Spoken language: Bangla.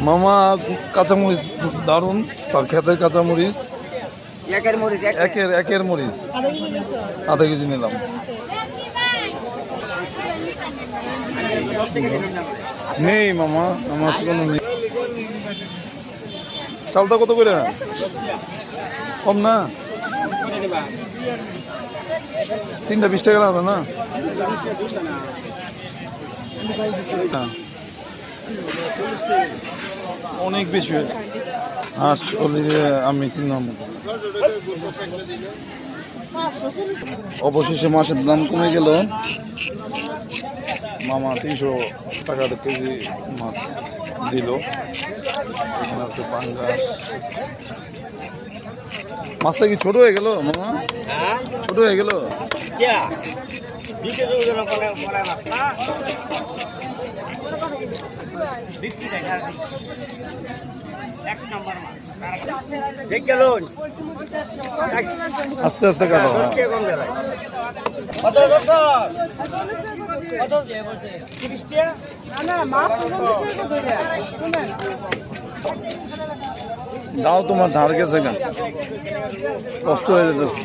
মামা কাঁচামরিচ দারুন, তার ক্ষেতের কাঁচামরিচ একের মরিচ আধা কেজি নিলাম। নেই মামা, আমার কোনো নেই। চালটা কত করে? কম না, 3টা 20 টাকা লাগতো না? অনেক বেশি হয়েছে। আসলে আমি চিনলাম। অবশেষে মাছের দাম কমে গেল। মামা 300 টাকা কেজি মাছ দিল। এখানে আছে পাঙ্গাস। মাছটা কি ছোট হয়ে গেল মামা? ছোট হয়ে গেল। আস্তে আস্তে কাটো। দাও, তোমার ধার গেছে কেন? কষ্ট হয়ে যেতেছে।